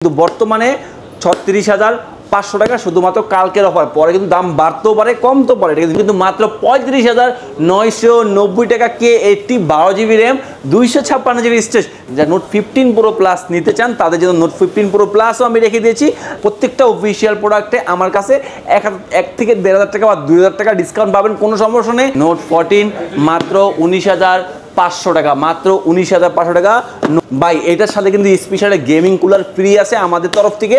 কিন্তু বর্তমানে ৩৬,৫০০ টাকা শুধুমাত্র কালকের অফার। পরে কিন্তু দাম বাড়তেও পারে, কমতেও পারে, কিন্তু মাত্র ৩৫,৯৯০ টাকা K80 12GB RAM 256GB storage. যা নোট 15 প্রো প্লাস নিতে চান তাদের জন্য নোট 15 প্রো প্লাসও আমি রেখে দিয়েছি। প্রত্যেকটা অফিসিয়াল প্রোডাক্টে আমার কাছে ১ থেকে ১,৫০০ টাকা বা ২,০০০ টাকা ডিসকাউন্ট পাবেন, কোনো সমস্যা নেই। নোট 14 মাত্র ১৯,৫০০ টাকা, মাত্র ১৯,৫০০ টাকা ভাই। এটার সাথে কিন্তু স্পেশাল গেমিং কুলার ফ্রি আছে আমাদের তরফ থেকে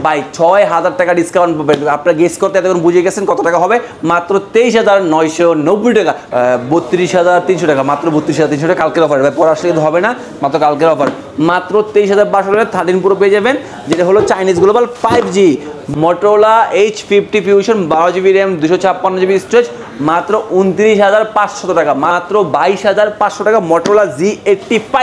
ভাই। ৬,০০০ টাকা ডিসকাউন্ট পাবেন। আপনারা গেস করতে এতক্ষণ বুঝে গেছেন কত টাকা হবে, মাত্র ২৩,৯৯০ টাকা, ৩২,৩০০ টাকা, মাত্র ৩২,৩০০ টাকা কালকের অফার। ভাই পরে আসলে কিন্তু হবে না, মাত্র কালকের অফার। মাত্র ২৩,৫০০ টাকা 13 প্রো পেয়ে যাবেন, যেটা হলো Chinese global 5G Motorola H50 Fusion 12GB RAM 256GB storage, মাত্র ২৯,৫০০ টাকা, মাত্র ২২,৫০০ টাকা Motorola Z85।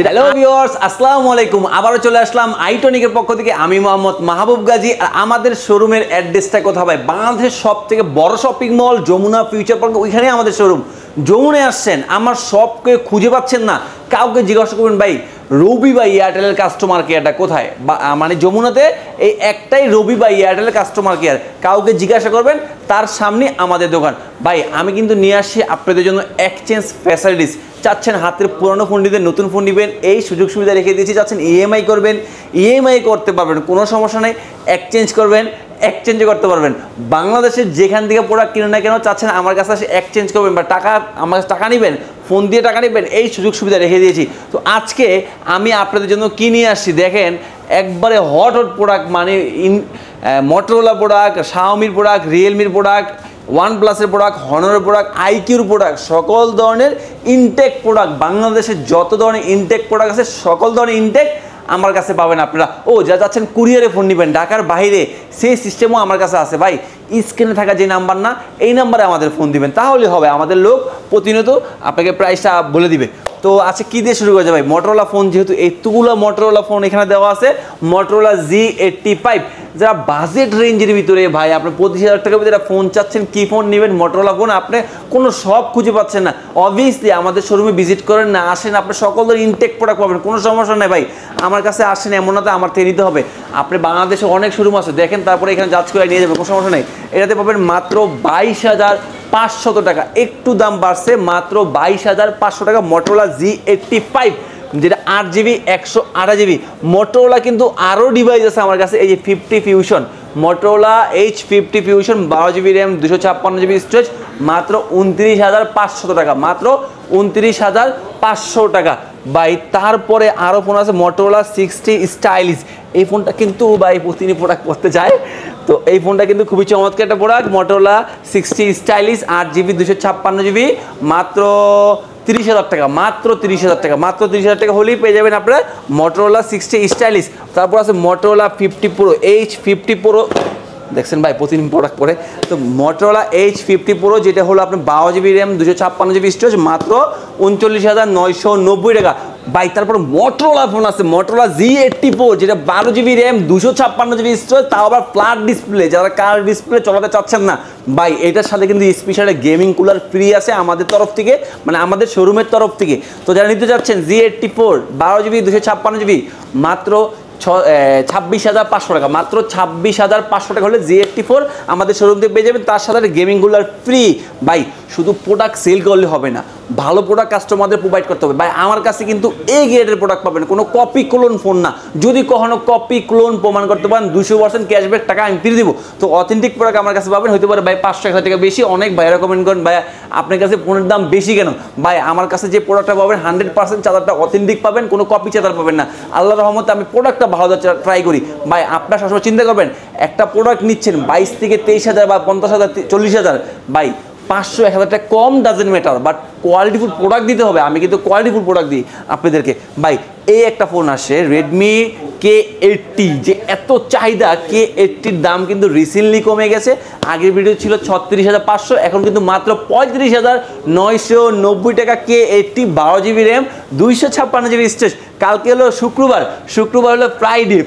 হ্যালো ভিউয়ার্স, আসসালামু আলাইকুম। আবারও চলে আসলাম আইটনিকের পক্ষ থেকে, আমি মোহাম্মদ মাহবুব গাজী। আর আমাদের শোরুমের অ্যাড্রেসটা কোথায় ভাই? বাংলাদেশের সব থেকে বড় shopping mall Jamuna future park, ওইখানে আমাদের শোরুম। যমুনায় আসছেন, আমার শপকে খুঁজে পাচ্ছেন না, কাউকে জিজ্ঞাসা করবেন ভাই রবি বা এয়ারটেলের কাস্টমার কেয়ারটা কোথায়, মানে যমুনাতে এই একটাই রবি বা এয়ারটেলের কাস্টমার কেয়ার। কাউকে জিজ্ঞাসা করবেন, তার সামনে আমাদের দোকান। ভাই আমি কিন্তু নিয়ে আসছি আপনাদের জন্য এক্সচেঞ্জ ফ্যাসিলিটিস। চাচ্ছেন হাতের পুরনো ফোন নিতে নতুন ফোন নেবেন, এই সুযোগ সুবিধা রেখে দিয়েছি। চাচ্ছেন ইএমআই করবেন, ইএমআই করতে পারবেন, কোনো সমস্যা নেই। এক্সচেঞ্জ করবেন, এক্সচেঞ্জ করতে পারবেন। বাংলাদেশের যেখান থেকে প্রোডাক্ট কিনে না কেন, চাচ্ছেন আমার কাছে এসে এক্সচেঞ্জ করবেন বা আমার কাছে টাকা নেবেন, ফোন দিয়ে টাকা নেবেন, এই সুযোগ সুবিধা রেখে দিয়েছি। তো আজকে আমি আপনাদের জন্য কি নিয়ে আসছি দেখেন, একবারে হট প্রোডাক্ট, মানে মটোরোলা প্রোডাক্ট, শাওমির প্রোডাক্ট, রিয়েলমির প্রোডাক্ট, ওয়ানপ্লাসের প্রোডাক্ট, হনরের প্রোডাক্ট, আইকিউর প্রোডাক্ট, সকল ধরনের ইনটেক প্রোডাক্ট। বাংলাদেশের যত ধরনের ইনটেক প্রোডাক্ট আছে সকল ধরনের ইনটেক আমার কাছে পাবেন আপনারা। যা যাচ্ছেন কুরিয়ারে ফোন নেবেন ঢাকার বাইরে, সেই সিস্টেমও আমার কাছে আছে ভাই। স্ক্রিনে থাকা যে নাম্বার না, এই নাম্বারে আমাদের ফোন দিবেন, তাহলে হবে। আমাদের লোক প্রতিনিয়ত আপনাকে প্রাইসটা বলে দিবে। তো আচ্ছা, কী দিয়ে শুরু করা যায় ভাই? মটোরোলা ফোন, যেহেতু এতগুলো মটোরোলা ফোন এখানে দেওয়া আছে, মটোরোলা Z85। যারা বাজেট রেঞ্জের ভিতরে ভাই, আপনি 25,000 টাকার ভিতরে ফোন চাচ্ছেন, কী ফোন নেবেন? Motorola phone. আপনি কোনো শপ খুঁজে পাচ্ছেন না, অবভিয়াসলি আমাদের শোরুমে ভিজিট করেন না, আসেন, আপনি সকল ধরনের ইনটেক প্রোডাক্ট পাবেন, কোনো সমস্যা নেই ভাই। আমার কাছে আসেন এমন না তো আমার থেকে নিতে হবে। আপনি বাংলাদেশে অনেক শোরুম আছে, দেখেন, তারপরে এখানে যাচ করে নিয়ে যাবেন, কোনো সমস্যা নেই। এটাতে পাবেন মাত্র 22,500 টাকা, একটু দাম বাড়ছে, মাত্র 22,500 টাকা Motorola Z85, যেটা 8GB 128GB। Motorola কিন্তু আরও ডিভাইস আছে আমার কাছে, এই যে 50 Fusion, Motorola H50 Fusion 12GB RAM 256GB storage, মাত্র 29,500 টাকা, মাত্র 29,500 টাকা ভাই। তারপরে আরও ফোন আছে Motorola 60 Stylus। এই ফোনটা কিন্তু ভাই প্রতিদিন প্রোডাক্ট করতে চায়, তো এই ফোনটা কিন্তু খুবই চমৎকার একটা product. Motorola 60 Stylus 8GB 256GB, মাত্র 30,000 টাকা, মাত্র 30,000 টাকা, মাত্র 30,000 টাকা হলেই পেয়ে যাবেন আপনারা Motorola 60 Stylus। তারপর আছে Motorola 50 Pro H50 Pro, দেখছেন ভাই প্রতিদিন প্রোডাক্ট পরে। তো Motorola H50 Pro, যেটা হলো আপনার 12GB র্যাম 256GB স্টোরেজ, মাত্র 39,990 টাকা ভাই। তারপর Motorola ফোন আছে Motorola Z84, যেটা 12GB র্যাম 256GB স্টোরেজ, তাও আবার ফ্ল্যাট ডিসপ্লে। যারা কালার ডিসপ্লে চলাতে চাচ্ছেন না ভাই, এটার সাথে কিন্তু স্পেশাল গেমিং কুলার ফ্রি আছে আমাদের তরফ থেকে, মানে আমাদের শোরুমের তরফ থেকে। তো যারা নিতে চাচ্ছেন Z84 12GB 256GB, মাত্র 26,500 টাকা, মাত্র 26,500 টাকা হলে Z84 আমাদের শোরুম থেকে পেয়ে যাবেন। তার সাথে গেমিংগুলোর ফ্রি ভাই। শুধু প্রোডাক্ট সেল করলে হবে না, ভালো প্রোডাক্ট কাস্টমারদের প্রোভাইড করতে হবে ভাই। আমার কাছে কিন্তু এই গ্রেডের প্রোডাক্ট পাবেন, কোনো কপি ক্লোন ফোন না। যদি কখনো কপি ক্লোন প্রমাণ করতে পারেন, 200% ক্যাশব্যাক টাকা আমি ফিরে দিব। তো অথেন্টিক প্রোডাক্ট আমার কাছে পাবেন। হতে পারে ভাই 500-1000 টাকা বেশি, অনেক ভাইরা কমেন্ট করেন ভাই আপনার কাছে ফোনের দাম বেশি কেন? ভাই আমার কাছে যে প্রোডাক্টটা পাবেন 100% চার্জারটা অথেন্টিক পাবেন, কোনো কপি চার্জার পাবেন না। আল্লাহর রহমতে আমি প্রোডাক্টটা ভালো ট্রাই করি ভাই। আপনারা সবসময় চিন্তা করবেন, একটা প্রোডাক্ট নিচ্ছেন 22 থেকে 23,000 বা 50,000 40,000 ভাই, 500-1000 টাকা কম doesn't matter, but qualityful product দিতে হবে। আমি কিন্তু কোয়ালিটিফুল প্রোডাক্ট দিই আপনাদেরকে ভাই। এই একটা ফোন আসে Redmi K80, যে এত চাহিদা, K80-র দাম কিন্তু রিসেন্টলি কমে গেছে। আগের ভিডিও ছিল 36,500, এখন কিন্তু মাত্র 35,990 টাকা K80 12GB RAM 256GB storage. কালকে হলো শুক্রবার, শুক্রবার হলো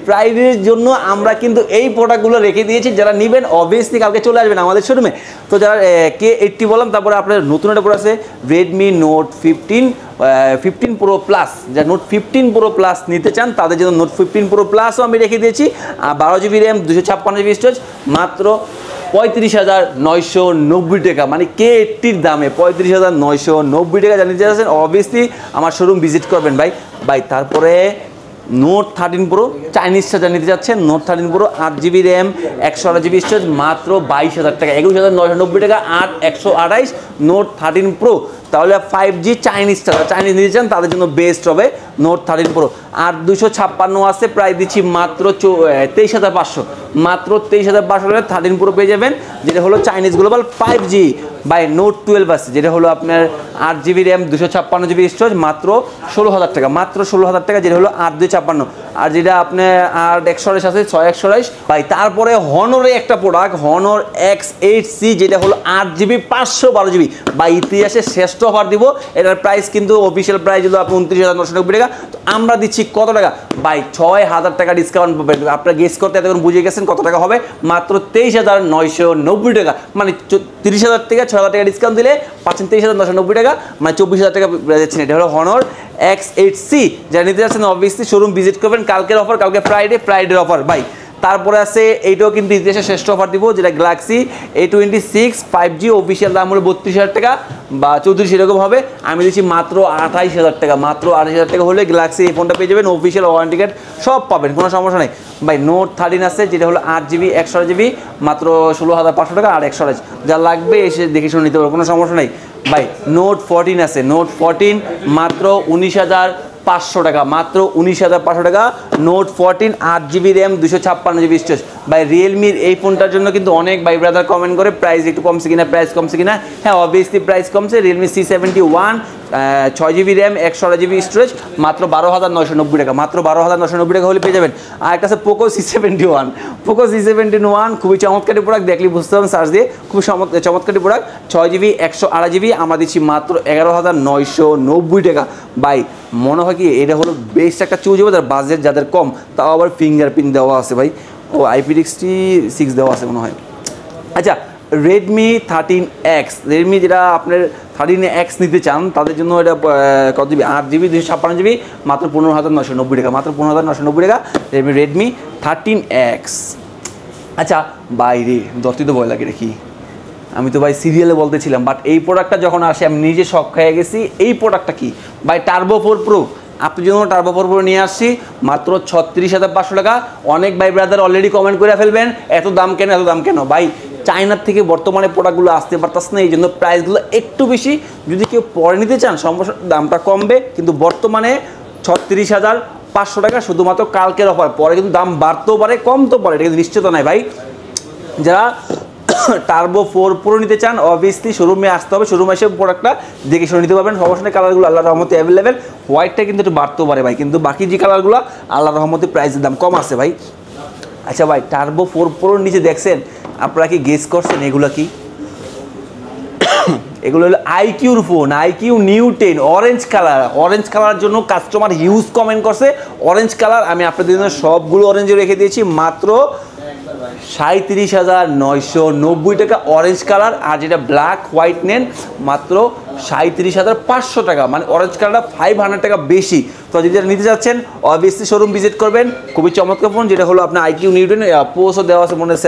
ফ্রাইডের জন্য আমরা কিন্তু এই প্রোডাক্টগুলো রেখে দিয়েছি। যারা নেবেন অবভিয়াসলি কালকে চলে আসবেন আমাদের শোরুমে। তো যারা K80 বললাম, তারপরে আপনার নতুন একটা প্রোডাক্ট আছে Redmi Note 15 15 প্রো প্লাস, যা নোট 15 প্রো প্লাস নিতে চান তাদের জন্য নোট 15 প্রো প্লাসও আমি রেখে দিয়েছি। 12 জিবি র্যাম 256 জিবি স্টোরেজ মাত্র 35,990 টাকা, মানে K80 দামে 35,990 টাকা জানিয়ে যাচ্ছেন। অবভিয়াসলি আমার শোরুম ভিজিট করবেন ভাই। তারপরে নোট 13 প্রো চাইনিজটা যা নিতে যাচ্ছেন, note 13 pro 8 GB RAM 128 GB storage মাত্র 22,000 টাকা, 21,990 টাকা 128 নোট 13 প্রো। তাহলে 5G চাইনিজ নিতে চান তাদের জন্য বেস্ট হবে নোট 13 প্রো। আর 256 আছে, প্রায় দিচ্ছি মাত্র 23,500, মাত্র 23,500 টাকা 13 প্রো পেয়ে যাবেন, যেটা হলো Chinese global 5G by note 12 আছে, যেটা হলো আপনার 8 জিবি র্যাম 256 জিবি স্টোরেজ মাত্র 16,000 টাকা, মাত্র 16,000 টাকা, যেটা হলো 8,256। আর যেটা আপনার 8/128 আছে 6/128 ভাই। তারপরে হনরে একটা প্রোডাক্ট, হনর X8C, যেটা হলো 8 জিবি 512 জিবি বা ইতিহাসে শ্রেষ্ঠ অফার দিব। এটার প্রাইস কিন্তু অফিসিয়াল প্রাইস হলো আপনি 29,990 টাকা, তো আমরা দিচ্ছি কত টাকা ভাই? 6,000 টাকা ডিসকাউন্ট পাবেন। আপনারা গেস করতে এতক্ষণ বুঝে গেছেন কত টাকা হবে, মাত্র 23,990 টাকা, মানে 30,000 থেকে 6,000 টাকা ডিসকাউন্ট দিলে পাচ্ছেন 23,990 টাকা, মানে 24,000 টাকা যাচ্ছেন। এটা হলো হনর X8C, যারা নিতে যাচ্ছেন অবভিয়াসলি শোরুম ভিজিট করবেন। কালকের অফার, কালকে ফ্রাইডের অফার ভাই। তারপরে আছে এইটাও কিন্তু ইতিহাসে শ্রেষ্ঠ অফার দিব, যেটা গ্যালাক্সি A26 5G, অফিসিয়াল দাম হলো 32,000 টাকা বা 34 এরকম হবে, আমি দিচ্ছি মাত্র 28,000 টাকা, মাত্র 28,000 টাকা হলে গ্যালাক্সি এই ফোনটা পেয়ে যাবেন, অফিসিয়াল ওয়ারেন্টি কার্ড সব পাবেন, কোনো সমস্যা নেই ভাই। নোট 13 আছে, যেটা হলো 8 জিবি 128 জিবি মাত্র 16,500 টাকা আর 128, যা লাগবে এসে দেখে শুনে নিতে পারবো, কোনো সমস্যা নেই ভাই। নোট 14 আছে, নোট 14 মাত্র 19,500 টাকা, মাত্র 19,500 টাকা note 14 8 GB RAM 256 GB storage ভাই। রিয়েলমির এই ফোনটার জন্য কিন্তু অনেক ভাই ব্রাদার কমেন্ট করে প্রাইস একটু কমছে কিনা, প্রাইস কমছে কিনা। হ্যাঁ, অবভিয়াসলি প্রাইস কমছে। Realme C71 6 GB RAM 128 GB storage মাত্র 12,990 টাকা, মাত্র 12,990 টাকা হলে পেয়ে যাবেন। আর একটা আছে পোকো C71, খুবই চমৎকারী প্রোডাক্ট, দেখলে বুঝতে পারবেন সার্চ দিয়ে, খুবই চমৎকারী প্রোডাক্ট। 6 জিবি 128 জিবি আমরা দিচ্ছি মাত্র 11,990 টাকা ভাই। মনে হয় কি এটা হলো বেস্ট একটা চুজ হবে, তার বাজেট যাদের কম, তাও আবার ফিঙ্গারপ্রিন্ট দেওয়া আছে ভাই, ও IP66 দেওয়া আছে মনে হয়। আচ্ছা, রেডমি 13X, রেডমি যেটা আপনার 13X নিতে চান তাদের জন্য এটা কত জিবি 8 জিবি 256 জিবি মাত্র 15,990 টাকা, মাত্র 15,990 টাকা রেডমি 13X। আচ্ছা বাইরে দরটি তো ভয় লাগে রে, কি আমি তো ভাই সিরিয়ালে বলতেছিলাম, বাট এই প্রোডাক্টটা যখন আসে আমি নিজে শক খেয়ে গেছি। এই প্রোডাক্টটা কি ভাই? টার্বো 4 প্রো, আপনার জন্য টার্বো 4 প্রো নিয়ে আসছি মাত্র 36,500 টাকা। অনেক ভাই ব্রাদার অলরেডি কমেন্ট করে ফেলবেন এত দাম কেন ভাই? চায়নার থেকে বর্তমানে প্রোডাক্টগুলো আসতে পারতেছে না, এই জন্য প্রাইসগুলো একটু বেশি। যদি কেউ পরে নিতে চান সমস্যা, দামটা কমবে, কিন্তু বর্তমানে 36,500 টাকা শুধুমাত্র কালকের অফার। পরে কিন্তু দাম বাড়তেও পারে, কমতেও পারে, এটা কিন্তু নিশ্চিত নয় ভাই। যারা টার্বো 4 প্রো নিতে চান অবভিয়াসলি শোরুমে আসতে হবে, শোরুমে এসে প্রোডাক্টটা দেখে শুনে নিতে পারবেন, সমস্যা নেই। কালারগুলো আল্লাহর রহমতে অ্যাভেলেবেল, হোয়াইটটা কিন্তু একটু বাড়তেও পারে ভাই, কিন্তু বাকি যে কালারগুলো আল্লাহর রহমতে প্রাইসের দাম কম আছে ভাই। আচ্ছা ভাই, টার্বো 4 প্রোর নিচে দেখছেন, আপনারা কি গেস করছেন এগুলো কি? এগুলো হলো আইকিউর phone, iQOO new 10 orange colour জন্য কাস্টমার হিউজ কমেন্ট করছে। অরেঞ্জ কালার আমি আপনাদের জন্য সবগুলো অরেঞ্জে রেখে দিয়েছি মাত্র 37,990 টাকা অরেঞ্জ কালার। আর যেটা ব্ল্যাক হোয়াইট নেন মাত্র 37,500 টাকা, মানে অরেঞ্জ কালারটা 500 টাকা বেশি। তো যদি নিতে যাচ্ছেন অবভিয়াসলি শোরুম ভিজিট করবেন। খুবই চমৎকার ফোন, যেটা হলো আপনার আইকিউ নিউ 10 পোসও দেওয়া আছে মনে হয়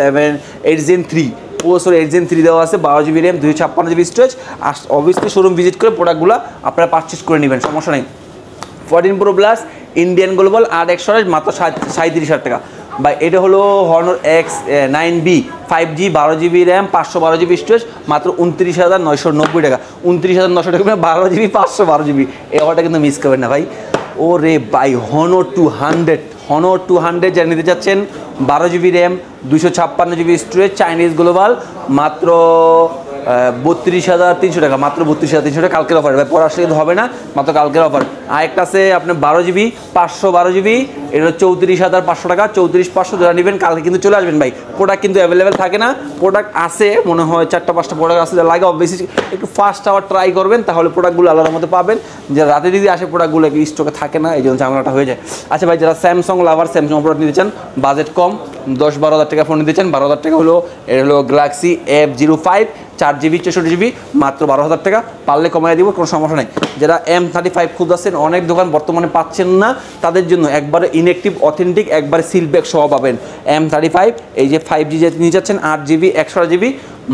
8 Gen 3 পোসোর 8 Gen 3 দেওয়া আছে, 12 জিবি র্যাম 256 জিবি স্টোরেজ। আর অবভিয়াসলি শোরুম ভিজিট করে প্রোডাক্টগুলো আপনারা পারচেস করে নেবেন, সমস্যা নেই। 14 প্রো প্লাস ইন্ডিয়ান গ্লোবাল 8/128 মাত্র 37,000 টাকা ভাই। এটা হলো হর্নর X9B 5G 12 GB RAM 512 GB storage মাত্র 29,990 টাকা, 29,900 টাকা, 12 জিবি 512 জিবি। এই অফারটা কিন্তু মিস করবেন না ভাই। ও রে ভাই, হর্নর 200 যা নিতে চাচ্ছেন 12 GB RAM 256 GB storage Chinese global মাত্র 32,300 টাকা, মাত্র 32,300 টাকা কালকের অফার ভাই। পরে আসলে কিন্তু হবে না, মাত্র কালকের অফার। আরেকটা আছে আপনার 12 জিবি 512 জিবি, এটা হলো 34,500 টাকা, 34,500 যারা নেবেন কালকে কিন্তু চলে আসবেন ভাই। প্রোডাক্ট কিন্তু অ্যাভেলেবেল থাকে না, প্রোডাক্ট আছে মনে হয় 4টা-5টা প্রোডাক্ট আছে, যা লাগে অবভিয়াসলি একটু ফার্স্ট আওয়ার ট্রাই করবেন, তাহলে প্রোডাক্টগুলো আলাদার মধ্যে পাবেন। যে রাতে যদি আসে প্রোডাক্টগুলো স্টকে থাকে না, এই জন্য ঝামেলাটা হয়ে যায়। আচ্ছা ভাই, যারা স্যামসাং লাভার, স্যামসাং প্রোডাক্ট নিতে চান, বাজেট কম, 10-12 হাজার টাকা ফোন নিতে চান, 12 হাজার টাকা হলো এটা হলো গ্যালাক্সি F05 4 জিবি 64 জিবি, মাত্র 12,000 টাকা, পারলে কমাই দিব, কোনো সমস্যা নেই। যারা M35 খুঁজছেন, অনেক দোকান বর্তমানে পাচ্ছেন না, তাদের জন্য একবারে ইনঅ্যাক্টিভ অথেন্টিক একবারে সিল ব্যাগ সহ পাবেন M35, এই যে 5G যে নিয়ে যাচ্ছেন 8 জিবি 128 জিবি,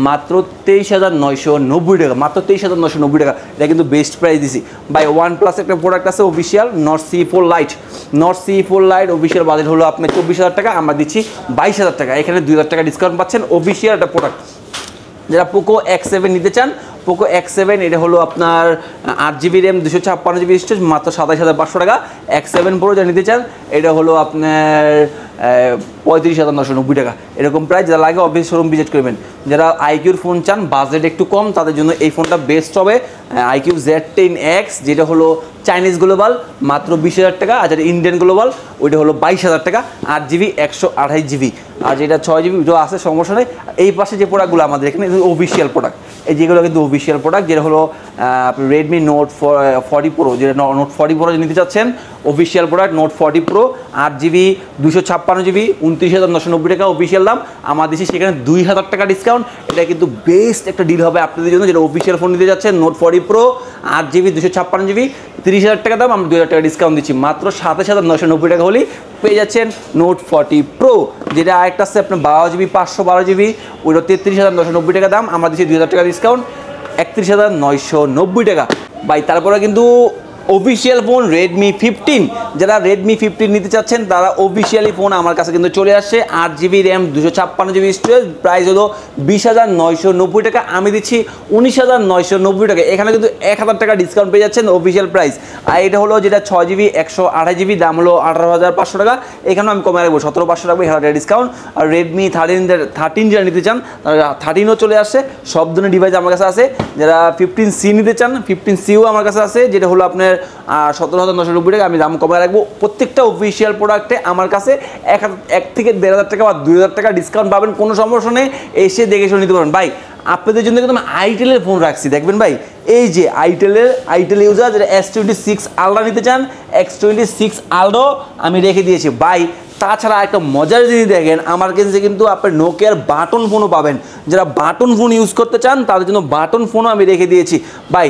মাত্র 23,990 টাকা, মাত্র 23,990 টাকা। এটা কিন্তু বেস্ট প্রাইস দিছি ভাই। OnePlus একটা প্রোডাক্ট আছে official Nord C4 Lite, Nord C4 Lite official budget হলো আপনার 24,000 টাকা, আমরা দিচ্ছি 22,000 টাকা, এখানে 2,000 টাকা ডিসকাউন্ট পাচ্ছেন। অফিসিয়াল একটা প্রোডাক্ট। যারা পোকো X7 নিতে চান, পোকো X7 এটা হলো আপনার 8 জিবি র্যাম 256 জিবি স্টোরেজ, মাত্র 27,500 টাকা। X7 Pro যারা নিতে চান, এটা হলো আপনার 35,990 টাকা, এরকম প্রাইস। যারা লাগে অফিস শোরুম ভিজিট করবেন। যারা আইকিউর ফোন চান, বাজেট একটু কম, তাদের জন্য এই ফোনটা বেস্ট হবে। iQOO Z10X, যেটা হলো চাইনিজ গ্লোবাল, মাত্র 20,000 টাকা। আর যেটা ইন্ডিয়ান গ্লোবাল, ওইটা হলো 22,000 টাকা, 8 জিবি 128 জিবি। আর যেটা 6 জিবি ওইটাও আছে, সমস্যা নেই। এই পাশে যে প্রোডাক্টগুলো আমাদের এখানে অফিসিয়াল প্রোডাক্ট, এই যেগুলো কিন্তু অফিসিয়াল প্রোডাক্ট, যেটা হলো রেডমি নোট 40 প্রো, যেটা নোট 40 প্রো নিতে চাচ্ছেন, official product note 40 pro 8 GB 256 GB, 29,990 টাকা অফিসিয়াল দাম। আমার দেশে সেখানে 2,000 টাকা ডিসকাউন্ট। এটা কিন্তু বেস্ট একটা ডিল হবে আপনাদের জন্য, যেটা অফিসিয়াল ফোন নিতে যাচ্ছেন নোট 40 প্রো 8 জিবি 256 জিবি, 30,000 টাকা দাম, আমরা 2,000 টাকা ডিসকাউন্ট দিচ্ছি। মাত্র 27,990 টাকা হলেই পেয়ে যাচ্ছেন নোট 40 প্রো। যেটা আরেকটা আছে আপনার 12 জিবি 512 জিবি, ওইটা 33,990 টাকা দাম, আমরা দিচ্ছি 2,000 টাকা ডিসকাউন্ট, 31,990 টাকা ভাই। তারপরে কিন্তু অফিসিয়াল ফোন রেডমি 15, যারা রেডমি 15 নিতে চাচ্ছেন, তারা অফিসিয়ালি ফোন আমার কাছে কিন্তু চলে আসছে। 8 GB RAM 256 GB storage, price হলো 20,990 টাকা, আমি দিচ্ছি 19,990 টাকা। এখানে কিন্তু 1,000 টাকা ডিসকাউন্ট পেয়ে যাচ্ছেন অফিসিয়াল প্রাইস। আর এটা হলো যেটা 6 জিবি 128 জিবি, দাম হলো 18,500 টাকা, এখানেও আমি কমে রাখবো 17,500 টাকা, 1,000 টাকা ডিসকাউন্ট। আর রেডমি 13 যারা নিতে চান, তারা 13ও চলে আসছে, সব ধরনের ডিভাইস আমার কাছে আছে। যারা 15C নিতে চান, 15Cও আমার কাছে আছে, যেটা হলো আপনার 17,990 টাকা, আমি দাম কমে রাখবো। প্রত্যেকটা অফিসিয়াল প্রোডাক্টে আমার কাছে 1 থেকে 1,500 টাকা বা 2,000 টাকা ডিসকাউন্ট পাবেন, কোনো সমস্যা নেই, এসে দেখে শুনে নিতে পারেন ভাই। আপনাদের জন্য কিন্তু আমি আইটেলের ফোন রাখছি, দেখবেন ভাই, এই যে আইটেল ইউজার যারা S26 আলট্রা নিতে চান, X26 আলট্রা আমি রেখে দিয়েছি ভাই। তাছাড়া একটা মজার জিনিস দেখেন, আমার কাছে কিন্তু আপনার নোকিয়ার বাটন ফোনও পাবেন। যারা বাটন ফোন ইউজ করতে চান, তাদের জন্য বাটন ফোনও আমি রেখে দিয়েছি ভাই।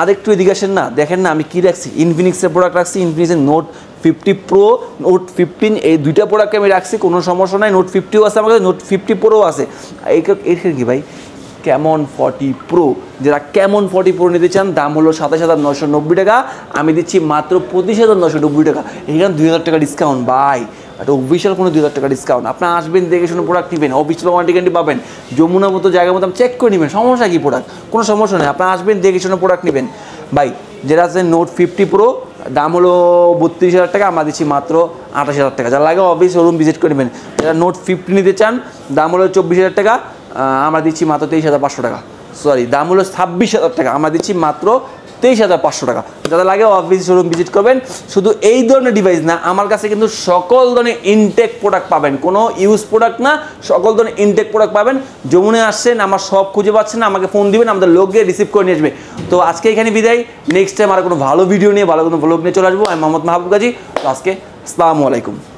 আরেকটু এদিকে আসেন না, দেখেন না আমি কি রাখছি, ইনফিনিক্সের প্রোডাক্ট রাখছি, ইনফিনিক্সের নোট 50 প্রো, নোট 15, এই দুইটা প্রোডাক্টকে আমি রাখছি, কোনো সমস্যা নাই। নোট 50ও আছে আমার কাছে, নোট 50 প্রোও আছে। এইখানে কি ভাই, ক্যামন 40 প্রো, যারা ক্যামন 40 প্রো নিতে চান, দাম হলো 27,990 টাকা, আমি দিচ্ছি মাত্র 25,990 টাকা, এখানে 2,000 টাকা ডিসকাউন্ট ভাই। একটা অফিসিয়াল কোনো 2,000 টাকা ডিসকাউন্ট, আপনার আসবেন দেখে শুনে প্রোডাক্ট নেবেন, অফিসিয়াল ওয়ারেন্টি গ্যারান্টি পাবেন, যমুনা মতো জায়গার মতো চেক করে নেবেন, সমস্যা কি প্রোডাক্ট, কোনো সমস্যা নেই, আপনার আসবেন দেখে শুনে প্রোডাক্ট নেবেন ভাই। যেটা আছে নোট 50 প্রো, দাম হলো 32,000 টাকা, আমরা দিচ্ছি মাত্র 28,000 টাকা, যারা লাগে অফিস শোরুম ভিজিট করে নেবেন। যারা নোট 50 নিতে চান, দাম হলো 24,000 টাকা, আমরা দিচ্ছি মাত্র 23,500 টাকা, সরি দাম হলো 26,000 টাকা, আমরা দিচ্ছি মাত্র 23,500 টাকা। যাদের লাগে অফিস শোরুম ভিজিট করবেন। শুধু এই ধরনের ডিভাইস না, আমার কাছে কিন্তু সকল ধরনের ইনটেক প্রোডাক্ট পাবেন, কোনো ইউজ প্রোডাক্ট না, সকল ধরনের ইনটেক প্রোডাক্ট পাবেন। যমুনায় আসছেন, আমার সব খুঁজে পাচ্ছেন না, আমাকে ফোন দিবেন, আমাদের লোক গিয়ে রিসিভ করে নিয়ে আসবে। তো আজকে এখানে বিদায়, নেক্সট টাইম আর কোনো ভালো ভিডিও নিয়ে, ভালো কোনো ব্লগ নিয়ে চলে আসবো। আমি মোহাম্মদ মাহবুব গাজী। তো আজকে আসসালামু আলাইকুম।